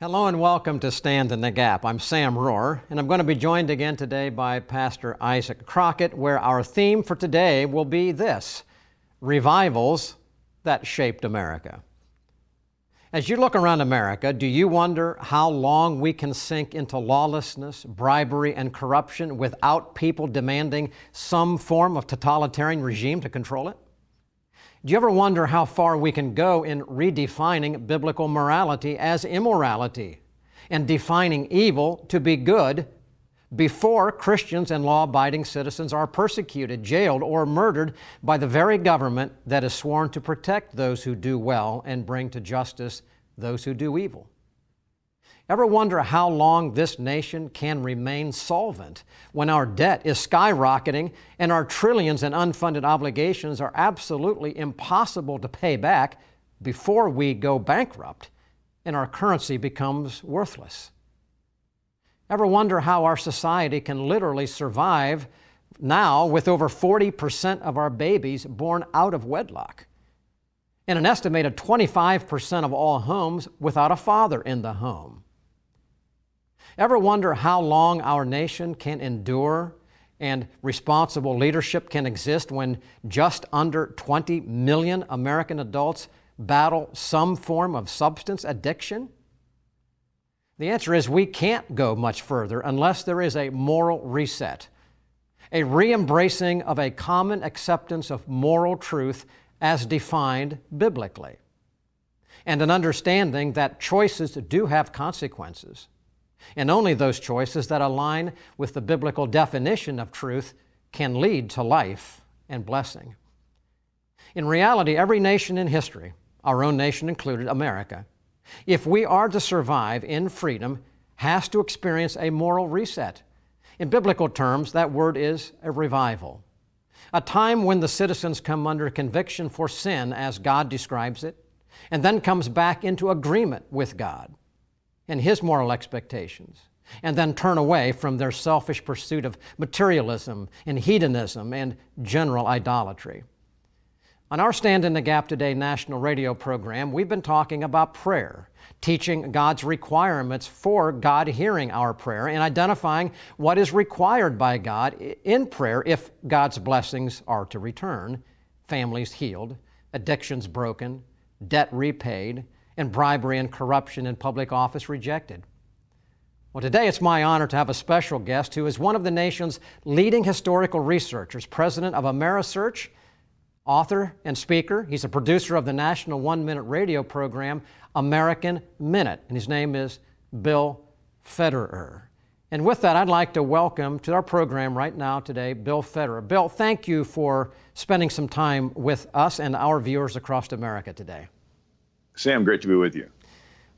Hello and welcome to Stand in the Gap. I'm Sam Rohrer, and I'm going to be joined again today by Pastor Isaac Crockett, where our theme for today will be this: revivals that shaped America. As you look around America, do you wonder how long we can sink into lawlessness, bribery, and corruption without people demanding some form of totalitarian regime to control it? Do you ever wonder how far we can go in redefining biblical morality as immorality and defining evil to be good before Christians and law-abiding citizens are persecuted, jailed, or murdered by the very government that is sworn to protect those who do well and bring to justice those who do evil? Ever wonder how long this nation can remain solvent when our debt is skyrocketing and our trillions in unfunded obligations are absolutely impossible to pay back before we go bankrupt and our currency becomes worthless? Ever wonder how our society can literally survive now with over 40% of our babies born out of wedlock and an estimated 25% of all homes without a father in the home? Ever wonder how long our nation can endure and responsible leadership can exist when just under 20 million American adults battle some form of substance addiction? The answer is we can't go much further unless there is a moral reset, a re-embracing of a common acceptance of moral truth as defined biblically, and an understanding that choices do have consequences, and only those choices that align with the biblical definition of truth can lead to life and blessing. In reality, every nation in history, our own nation included, America, if we are to survive in freedom, has to experience a moral reset. In biblical terms, that word is a revival. A time when the citizens come under conviction for sin, as God describes it, and then comes back into agreement with God and His moral expectations, and then turn away from their selfish pursuit of materialism and hedonism and general idolatry. On our Stand in the Gap Today national radio program, we've been talking about prayer, teaching God's requirements for God hearing our prayer and identifying what is required by God in prayer if God's blessings are to return: families healed, addictions broken, debt repaid, and bribery and corruption in public office rejected. Well, today it's my honor to have a special guest who is one of the nation's leading historical researchers, president of Amerisearch, author and speaker. He's a producer of the national one-minute radio program, American Minute, and his name is Bill Federer. And with that, I'd like to welcome to our program right now today, Bill Federer. Bill, thank you for spending some time with us and our viewers across America today. Sam, great to be with you.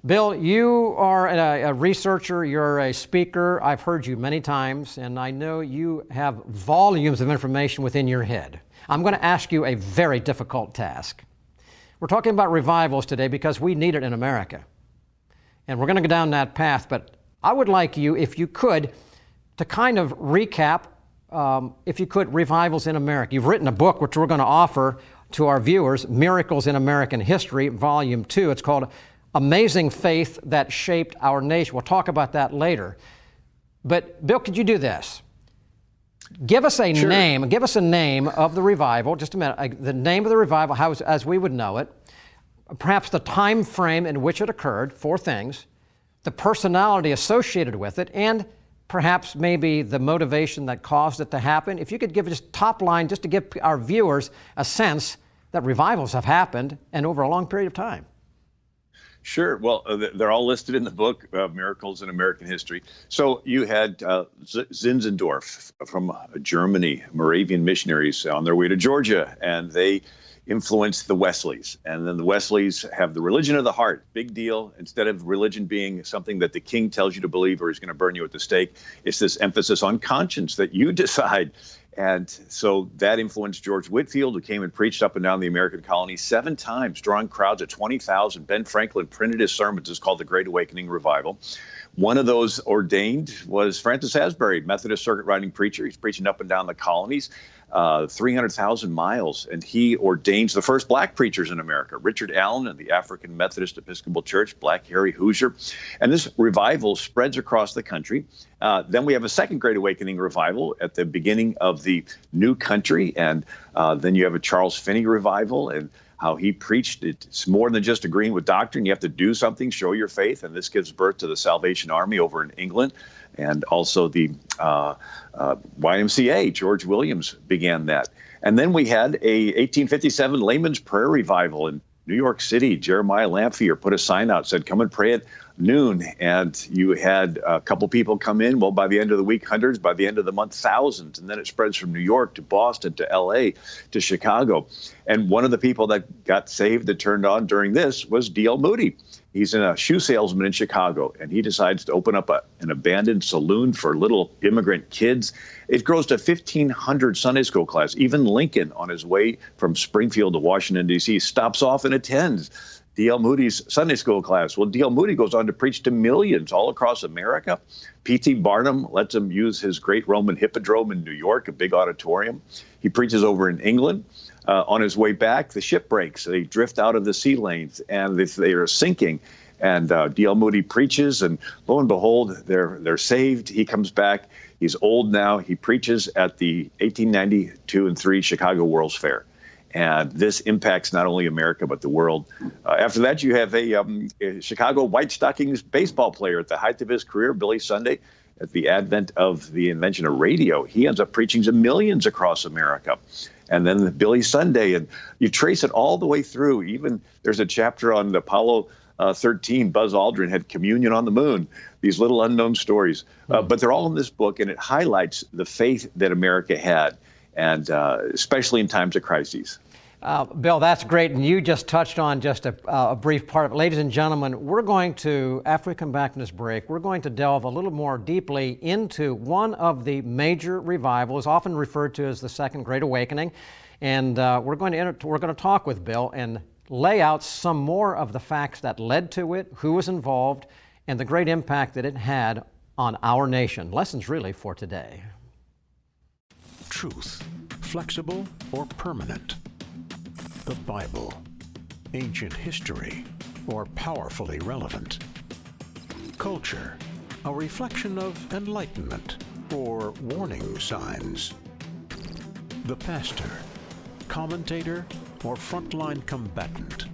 Bill, you are a researcher, you're a speaker. I've heard you many times, and I know you have volumes of information within your head. I'm going to ask you a very difficult task. We're talking about revivals today because we need it in America. And we're going to go down that path, but I would like you, if you could, to kind of recap, if you could, revivals in America. You've written a book which we're going to offer to our viewers, Miracles in American History, Volume 2. It's called Amazing Faith That Shaped Our Nation. We'll talk about that later. But Bill, could you do this? Give us a name. Give us a name of the revival. Just a minute. The name of the revival, as we would know it. Perhaps the time frame in which it occurred. 4 things. The personality associated with it, and perhaps maybe the motivation that caused it to happen. If you could give just top line, just to give our viewers a sense that revivals have happened and over a long period of time. Sure. Well, they're all listed in the book, Miracles in American History. So you had Zinzendorf from Germany, Moravian missionaries on their way to Georgia, and they influenced the Wesleys. And then the Wesleys have the religion of the heart. Big deal. Instead of religion being something that the king tells you to believe or he's going to burn you at the stake, it's this emphasis on conscience that you decide. And so that influenced George Whitefield, who came and preached up and down the American colonies 7 times, drawing crowds of 20,000. Ben Franklin printed his sermons. It's called the Great Awakening Revival. One of those ordained was Francis Asbury, Methodist circuit riding preacher. He's preaching up and down the colonies, 300,000 miles. And he ordains the first black preachers in America, Richard Allen of the African Methodist Episcopal Church, Black Harry Hoosier. And this revival spreads across the country. Then we have a second Great Awakening revival at the beginning of the new country. And then you have a Charles Finney revival, and how he preached it's more than just agreeing with doctrine. You have to do something, show your faith. And this gives birth to the Salvation Army over in England. And also the YMCA, George Williams began that. And then we had a 1857 Layman's Prayer revival in New York City. Jeremiah Lamphere put a sign out, said, come and pray at noon. And you had a couple people come in. Well, by the end of the week, hundreds. By the end of the month, thousands. And then it spreads from New York to Boston to L.A. to Chicago. And one of the people that got saved, that turned on during this, was D.L. Moody. He's a shoe salesman in Chicago, and he decides to open up an abandoned saloon for little immigrant kids. It grows to 1,500 Sunday school class. Even Lincoln, on his way from Springfield to Washington, D.C., stops off and attends D.L. Moody's Sunday school class. Well, D.L. Moody goes on to preach to millions all across America. P.T. Barnum lets him use his great Roman hippodrome in New York, a big auditorium. He preaches over in England. On his way back, the ship breaks. They drift out of the sea lanes, and they are sinking. And D.L. Moody preaches, and lo and behold, they're saved. He comes back. He's old now. He preaches at the 1892 and 3 Chicago World's Fair. And this impacts not only America, but the world. After that, you have a Chicago White Stockings baseball player at the height of his career, Billy Sunday. At the advent of the invention of radio, he ends up preaching to millions across America. And then Billy Sunday, and you trace it all the way through. Even there's a chapter on Apollo 13, Buzz Aldrin had communion on the moon, these little unknown stories. But they're all in this book, and it highlights the faith that America had, and especially in times of crises. Bill, that's great, and you just touched on just a brief part of it. Ladies and gentlemen, we're going to, after we come back from this break, we're going to delve a little more deeply into one of the major revivals, often referred to as the Second Great Awakening, and we're going to talk with Bill and lay out some more of the facts that led to it, who was involved, and the great impact that it had on our nation. Lessons really for today. Truth, flexible or permanent? The Bible, ancient history, or powerfully relevant? Culture, a reflection of enlightenment, or warning signs? The pastor, commentator, or frontline combatant?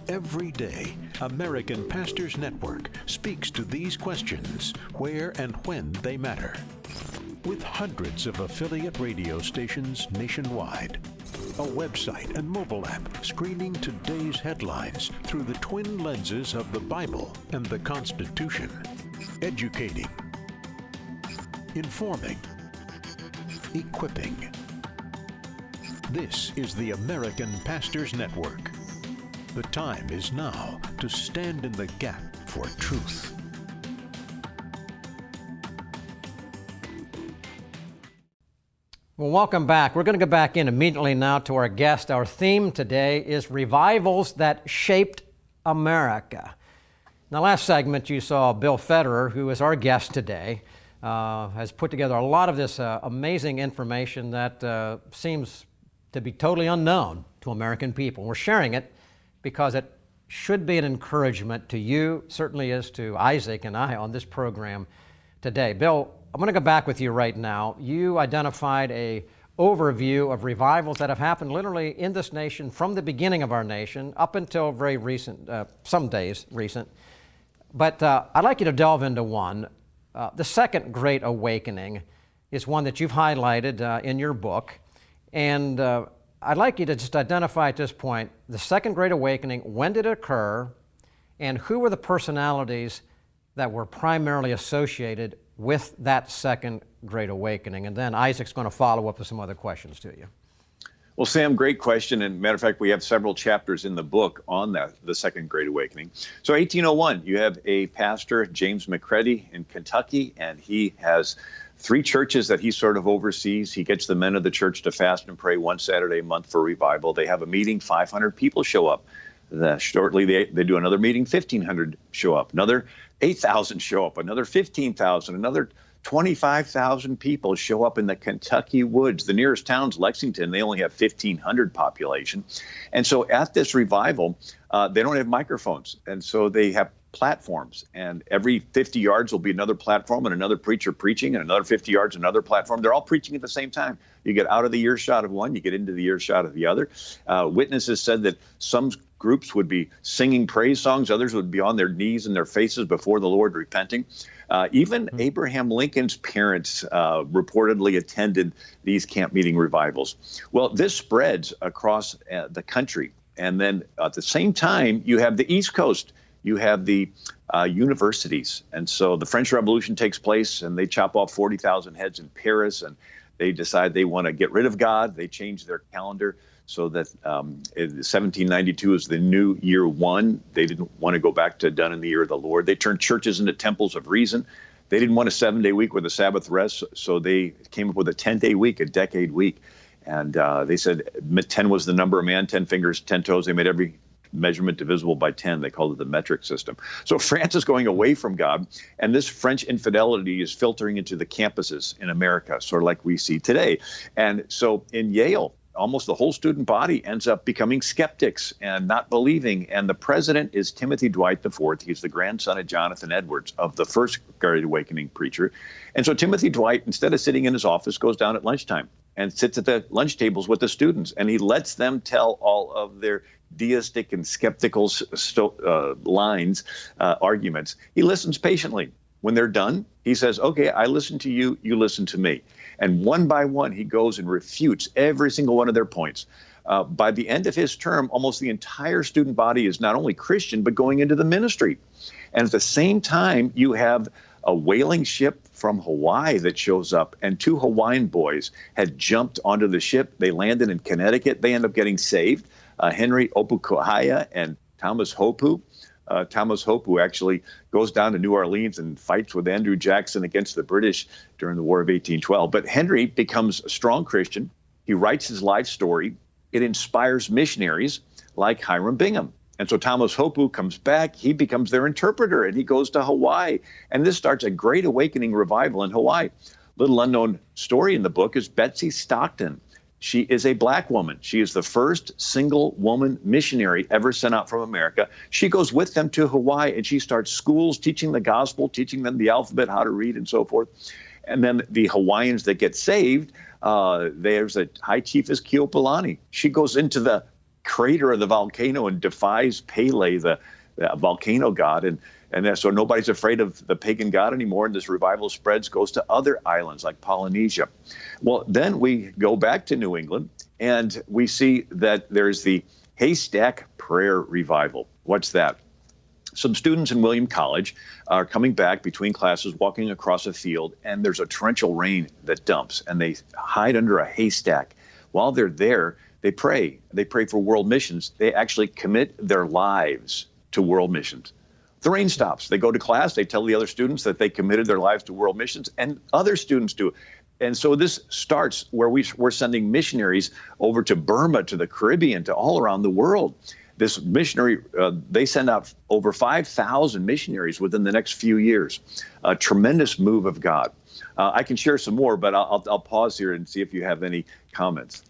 Every day, American Pastors Network speaks to these questions where and when they matter. With hundreds of affiliate radio stations nationwide, a website and mobile app screening today's headlines through the twin lenses of the Bible and the Constitution. Educating, informing, equipping. This is the American Pastors Network. The time is now to stand in the gap for truth. Well, welcome back. We're going to go back in immediately now to our guest. Our theme today is revivals that shaped America. In the last segment, you saw Bill Federer, who is our guest today, has put together a lot of this amazing information that seems to be totally unknown to American people. We're sharing it because it should be an encouragement to you, certainly is to Isaac and I on this program today. Bill, I'm going to go back with you right now. You identified an overview of revivals that have happened literally in this nation from the beginning of our nation up until very recent, some days recent. But I'd like you to delve into one. The Second Great Awakening is one that you've highlighted in your book. And I'd like you to just identify at this point the Second Great Awakening, when did it occur, and who were the personalities that were primarily associated with that Second Great Awakening. And then Isaac's going to follow up with some other questions to you. Well, Sam, great question. And matter of fact, we have several chapters in the book on the Second Great Awakening. So 1801, you have a pastor, James McCready in Kentucky, and he has 3 churches that he sort of oversees. He gets the men of the church to fast and pray one Saturday a month for revival. They have a meeting, 500 people show up. Shortly, they do another meeting, 1,500 show up, another 8,000 show up, another 15,000, another 25,000 people show up in the Kentucky woods. The nearest town's Lexington. They only have 1,500 population. And so at this revival, they don't have microphones. And so they have platforms. And every 50 yards will be another platform and another preacher preaching, and another 50 yards, another platform. They're all preaching at the same time. You get out of the earshot of one, you get into the earshot of the other. Witnesses said that some groups would be singing praise songs. Others would be on their knees and their faces before the Lord repenting. Even Abraham Lincoln's parents reportedly attended these camp meeting revivals. Well, this spreads across the country. And then at the same time, you have the East Coast. You have the universities. And so the French Revolution takes place, and they chop off 40,000 heads in Paris, and they decide they want to get rid of God. They change their calendar so that 1792 is the new year one. They didn't want to go back to done in the year of the Lord. They turned churches into temples of reason. They didn't want a 7-day week with a Sabbath rest, so they came up with a 10-day week, a decade week. And they said 10 was the number of man, 10 fingers, 10 toes. They made every measurement divisible by 10. They called it the metric system. So France is going away from God, and this French infidelity is filtering into the campuses in America, sort of like we see today. And so in Yale, almost the whole student body ends up becoming skeptics and not believing. And the president is Timothy Dwight IV. He's the grandson of Jonathan Edwards, of the first Great Awakening preacher. And so Timothy Dwight, instead of sitting in his office, goes down at lunchtime and sits at the lunch tables with the students. And he lets them tell all of their deistic and skeptical arguments. He listens patiently. When they're done, he says, okay, I listen to you, you listen to me. And one by one, he goes and refutes every single one of their points. By the end of his term, almost the entire student body is not only Christian, but going into the ministry. And at the same time, you have a whaling ship from Hawaii that shows up, and 2 Hawaiian boys had jumped onto the ship. They landed in Connecticut. They end up getting saved. Henry Opukuhaya and Thomas Hopu. Thomas Hopu actually goes down to New Orleans and fights with Andrew Jackson against the British during the War of 1812. But Henry becomes a strong Christian. He writes his life story. It inspires missionaries like Hiram Bingham. And so Thomas Hopu comes back. He becomes their interpreter, and he goes to Hawaii. And this starts a Great Awakening revival in Hawaii. Little unknown story in the book is Betsy Stockton. She is a black woman. She is the first single woman missionary ever sent out from America. She goes with them to Hawaii, and she starts schools teaching the gospel, teaching them the alphabet, how to read, and so forth. And then the Hawaiians that get saved, there's a high chief is Keopolani. She goes into the crater of the volcano and defies Pele, the volcano god, and so nobody's afraid of the pagan god anymore, and this revival spreads, goes to other islands like Polynesia. Well, then we go back to New England, and we see that there's the Haystack Prayer Revival. What's that? Some students in William College are coming back between classes, walking across a field, and there's a torrential rain that dumps, and they hide under a haystack. While they're there, they pray. They pray for world missions. They actually commit their lives to world missions. The rain stops. They go to class. They tell the other students that they committed their lives to world missions, and other students do. And so this starts where we're sending missionaries over to Burma, to the Caribbean, to all around the world. This missionary, they send out over 5,000 missionaries within the next few years. A tremendous move of God. I can share some more, but I'll pause here and see if you have any comments.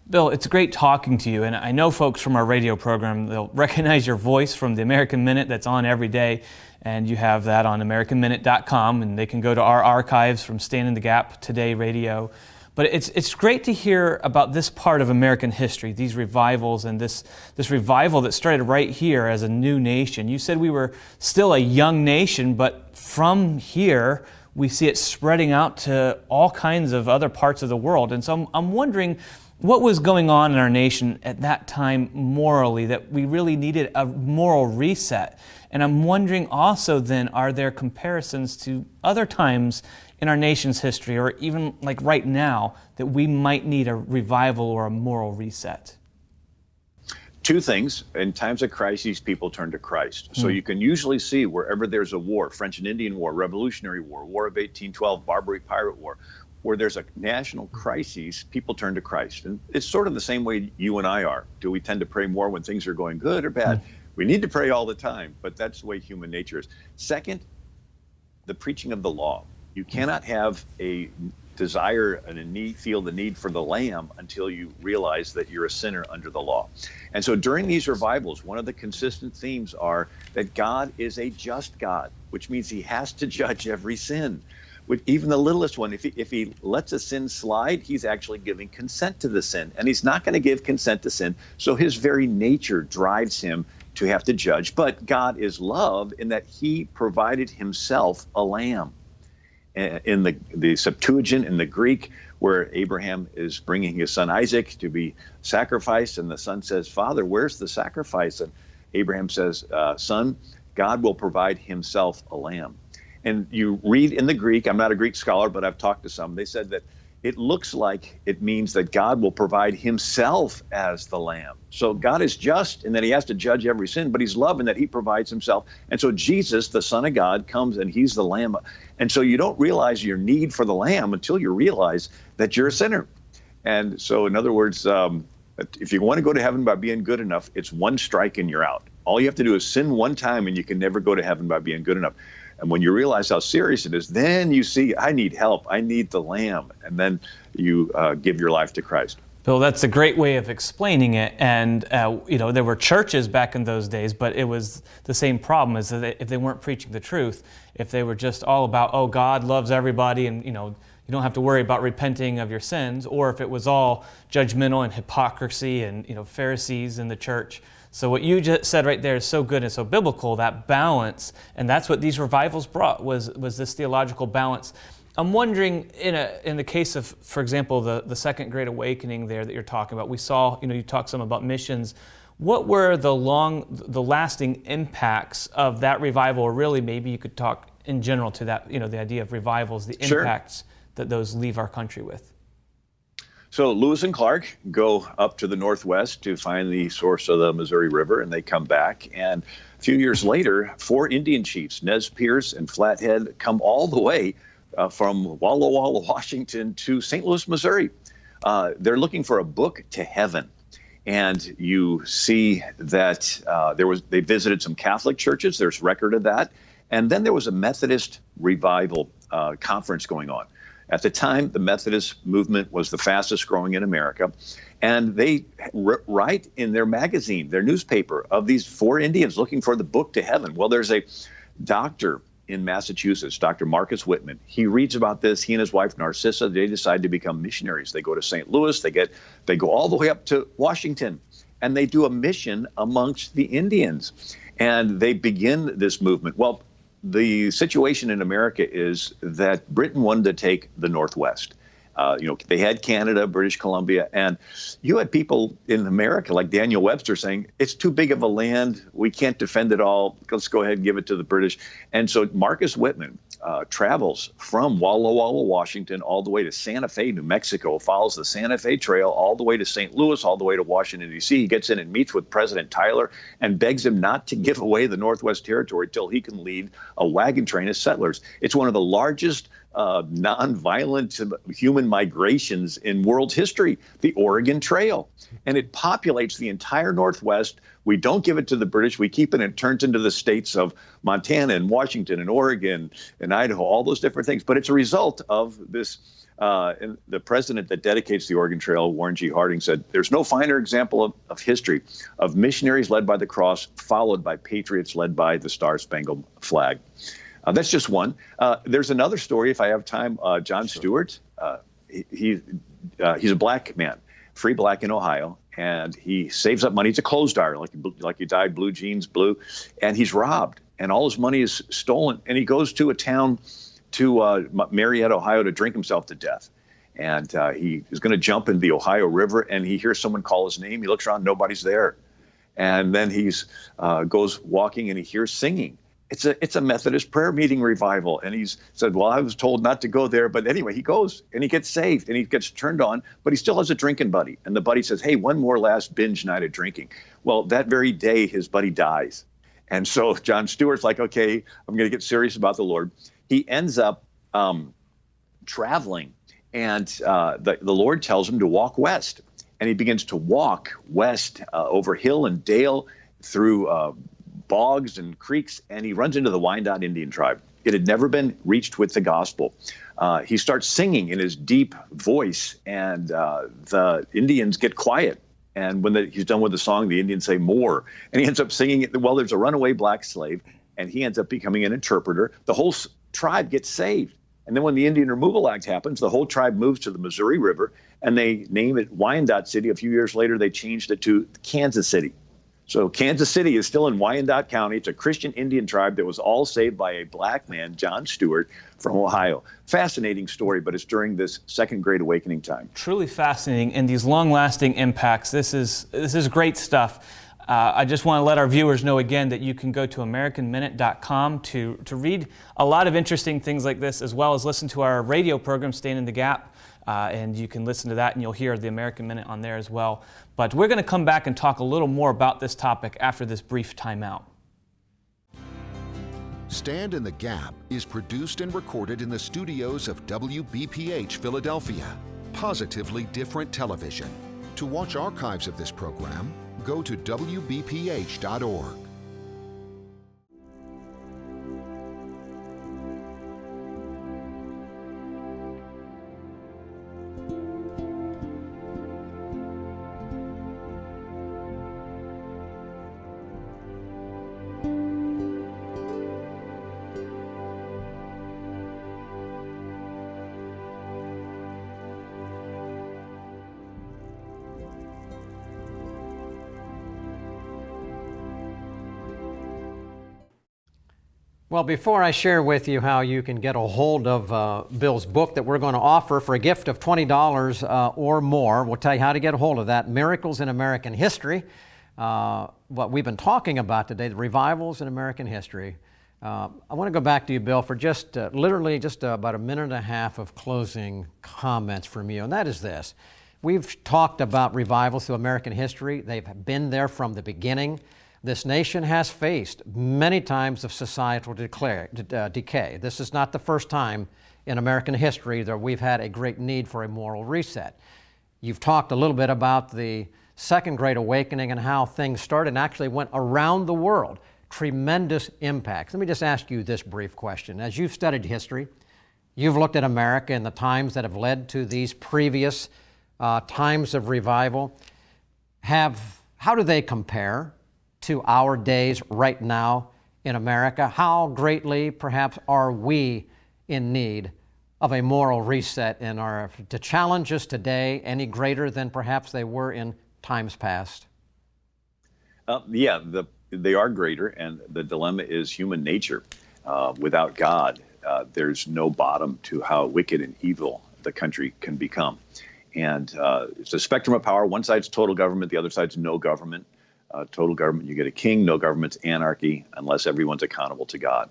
Bill, it's great talking to you, and I know folks from our radio program, they'll recognize your voice from the American Minute that's on every day, and you have that on AmericanMinute.com, and they can go to our archives from Stand in the Gap, Today Radio. But it's great to hear about this part of American history, these revivals, and this revival that started right here as a new nation. You said we were still a young nation, but from here, we see it spreading out to all kinds of other parts of the world. And so I'm wondering, what was going on in our nation at that time morally that we really needed a moral reset? And I'm wondering also then, are there comparisons to other times in our nation's history, or even like right now, that we might need a revival or a moral reset? Two things. In times of crises, people turn to Christ. So you can usually see wherever there's a war, French and Indian War, Revolutionary War, War of 1812, Barbary Pirate War, where there's a national crisis, people turn to Christ. And it's sort of the same way you and I are. Do we tend to pray more when things are going good or bad? We need to pray all the time, but that's the way human nature is. Second, the preaching of the law. You cannot have a desire and feel the need for the Lamb until you realize that you're a sinner under the law. And so during these revivals, one of the consistent themes are that God is a just God, which means he has to judge every sin. With even the littlest one, if he lets a sin slide, he's actually giving consent to the sin. And he's not going to give consent to sin, so his very nature drives him to have to judge. But God is love in that he provided himself a lamb. In the Septuagint, in the Greek, where Abraham is bringing his son Isaac to be sacrificed, and the son says, Father, where's the sacrifice? And Abraham says, Son, God will provide himself a lamb. And you read in the Greek, I'm not a Greek scholar, but I've talked to some, they said that it looks like it means that God will provide himself as the lamb. So God is just in that he has to judge every sin, but he's love in that he provides himself. And so Jesus, the Son of God, comes and he's the lamb. And so you don't realize your need for the lamb until you realize that you're a sinner. And so in other words, if you want to go to heaven by being good enough, it's one strike and you're out. All you have to do is sin one time and you can never go to heaven by being good enough. And when you realize how serious it is, then you see, I need help. I need the lamb. And then you give your life to Christ. Bill, that's a great way of explaining it. And, there were churches back in those days, but it was the same problem is that if they weren't preaching the truth, if they were just all about, oh, God loves everybody and, you don't have to worry about repenting of your sins, or if it was all judgmental and hypocrisy and, Pharisees in the church. So what you just said right there is so good and so biblical, that balance, and that's what these revivals brought, was this theological balance. I'm wondering, in the case of, for example, the Second Great Awakening there that you're talking about, we saw, you talked some about missions. What were the lasting impacts of that revival, or really maybe you could talk in general to that, the idea of revivals, the impacts that those leave our country with? So Lewis and Clark go up to the Northwest to find the source of the Missouri River, and they come back. And a few years later, 4 Indian chiefs, Nez Perce and Flathead, come all the way from Walla Walla, Washington to St. Louis, Missouri. They're looking for a book to heaven. And you see that they visited some Catholic churches. There's record of that. And then there was a Methodist revival conference going on. At the time, the Methodist movement was the fastest growing in America. And they write in their magazine, their newspaper, of these 4 Indians looking for the book to heaven. Well, there's a doctor in Massachusetts, Dr. Marcus Whitman. He reads about this. He and his wife, Narcissa, they decide to become missionaries. They go to St. Louis. They go all the way up to Washington. And they do a mission amongst the Indians. And they begin this movement. Well, the situation in America is that Britain wanted to take the Northwest. They had Canada, British Columbia, and you had people in America like Daniel Webster saying, it's too big of a land. We can't defend it all. Let's go ahead and give it to the British. And so Marcus Whitman travels from Walla Walla, Washington, all the way to Santa Fe, New Mexico, follows the Santa Fe Trail all the way to St. Louis, all the way to Washington, D.C. He gets in and meets with President Tyler and begs him not to give away the Northwest Territory till he can lead a wagon train of settlers. It's one of the largest nonviolent human migrations in world history, the Oregon Trail. And it populates the entire Northwest. We don't give it to the British. We keep it and it turns into the states of Montana and Washington and Oregon and Idaho, all those different things. But it's a result of this. And the president that dedicates the Oregon Trail, Warren G. Harding, said, there's no finer example of history of missionaries led by the cross, followed by patriots led by the Star-Spangled Flag. That's just one. There's another story, if I have time. John Stewart, he's a black man, free black in Ohio, and he saves up money. He's a clothes dyer, like he dyed blue jeans blue, and he's robbed, and all his money is stolen. And he goes to a town to Marietta, Ohio, to drink himself to death. And he is going to jump into the Ohio River, and he hears someone call his name. He looks around, nobody's there. And then he goes walking, and he hears singing. It's a Methodist prayer meeting revival. And he's said, well, I was told not to go there. But anyway, he goes and he gets saved and he gets turned on, but he still has a drinking buddy. And the buddy says, hey, one more last binge night of drinking. Well, that very day, his buddy dies. And so John Stewart's like, okay, I'm going to get serious about the Lord. He ends up traveling And the Lord tells him to walk west. And he begins to walk west over hill and dale through bogs and creeks, and he runs into the Wyandot Indian tribe. It had never been reached with the gospel. He starts singing in his deep voice, and the Indians get quiet. And when he's done with the song, the Indians say more. And he ends up singing it. Well, there's a runaway black slave, and he ends up becoming an interpreter. The whole tribe gets saved. And then when the Indian Removal Act happens, the whole tribe moves to the Missouri River, and they name it Wyandotte City. A few years later, they changed it to Kansas City. So Kansas City is still in Wyandotte County. It's a Christian Indian tribe that was all saved by a black man, John Stewart, from Ohio. Fascinating story, but it's during this Second Great Awakening time. Truly fascinating, and these long-lasting impacts. This is great stuff. I just want to let our viewers know again that you can go to AmericanMinute.com to read a lot of interesting things like this, as well as listen to our radio program, Staying in the Gap. And you can listen to that, and you'll hear the American Minute on there as well. But we're going to come back and talk a little more about this topic after this brief timeout. Stand in the Gap is produced and recorded in the studios of WBPH Philadelphia, positively different television. To watch archives of this program, go to WBPH.org. Well, before I share with you how you can get a hold of Bill's book that we're going to offer for a gift of $20 or more, we'll tell you how to get a hold of that, Miracles in American History, what we've been talking about today, the revivals in American history. I want to go back to you, Bill, for just literally just about a minute and a half of closing comments from you, and that is this. We've talked about revivals through American history. They've been there from the beginning. This nation has faced many times of societal decay. This is not the first time in American history that we've had a great need for a moral reset. You've talked a little bit about the Second Great Awakening and how things started and actually went around the world. Tremendous impacts. Let me just ask you this brief question. As you've studied history, you've looked at America and the times that have led to these previous times of revival. How do they compare to our days right now in America? How greatly, perhaps, are we in need of a moral reset, and are the challenges today any greater than perhaps they were in times past? They are greater, and the dilemma is human nature. Without God, there's no bottom to how wicked and evil the country can become. And it's a spectrum of power. One side's total government, the other side's no government. Total government, you get a king. No government's anarchy unless everyone's accountable to God.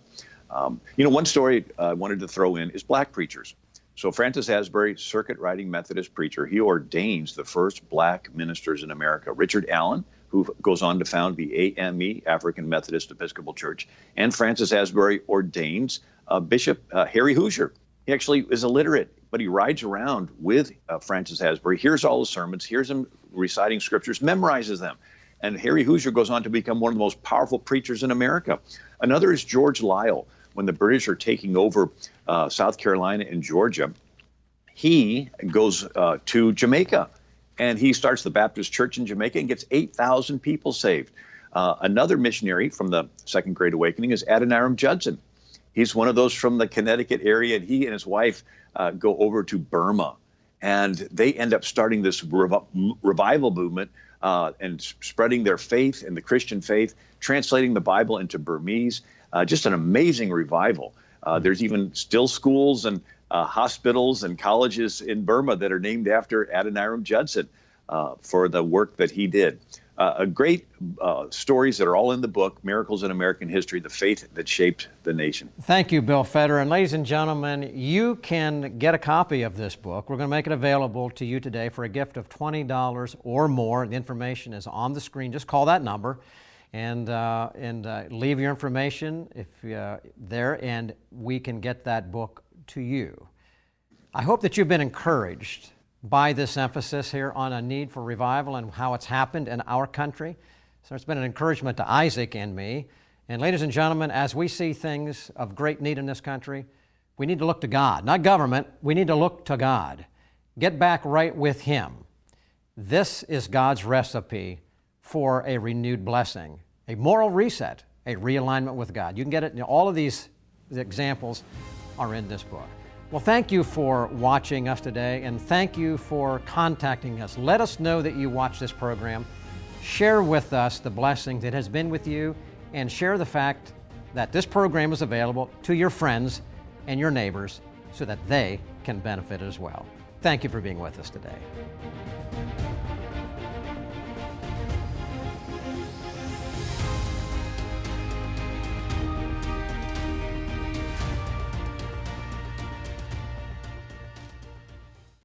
One story I wanted to throw in is black preachers. So Francis Asbury, circuit-riding Methodist preacher, he ordains the first black ministers in America. Richard Allen, who goes on to found the AME, African Methodist Episcopal Church, and Francis Asbury ordains Bishop Harry Hoosier. He actually is illiterate, but he rides around with Francis Asbury, hears all the sermons, hears him reciting scriptures, memorizes them. And Harry Hoosier goes on to become one of the most powerful preachers in America. Another is George Liele. When the British are taking over South Carolina and Georgia, he goes to Jamaica, and he starts the Baptist Church in Jamaica and gets 8,000 people saved. Another missionary from the Second Great Awakening is Adoniram Judson. He's one of those from the Connecticut area, and he and his wife go over to Burma, and they end up starting this revival movement and spreading their faith and the Christian faith, translating the Bible into Burmese. Just an amazing revival. There's even still schools and hospitals and colleges in Burma that are named after Adoniram Judson for the work that he did. Great stories that are all in the book, Miracles in American History, the faith that shaped the nation. Thank you, Bill Federer. And ladies and gentlemen, you can get a copy of this book. We're going to make it available to you today for a gift of $20 or more. The information is on the screen. Just call that number and leave your information there, and we can get that book to you. I hope that you've been encouraged by this emphasis here on a need for revival and how it's happened in our country. So it's been an encouragement to Isaac and me. And ladies and gentlemen, as we see things of great need in this country, we need to look to God, not government. We need to look to God. Get back right with Him. This is God's recipe for a renewed blessing, a moral reset, a realignment with God. You can get it, all of these examples are in this book. Well, thank you for watching us today, and thank you for contacting us. Let us know that you watch this program. Share with us the blessing that has been with you, and share the fact that this program is available to your friends and your neighbors so that they can benefit as well. Thank you for being with us today.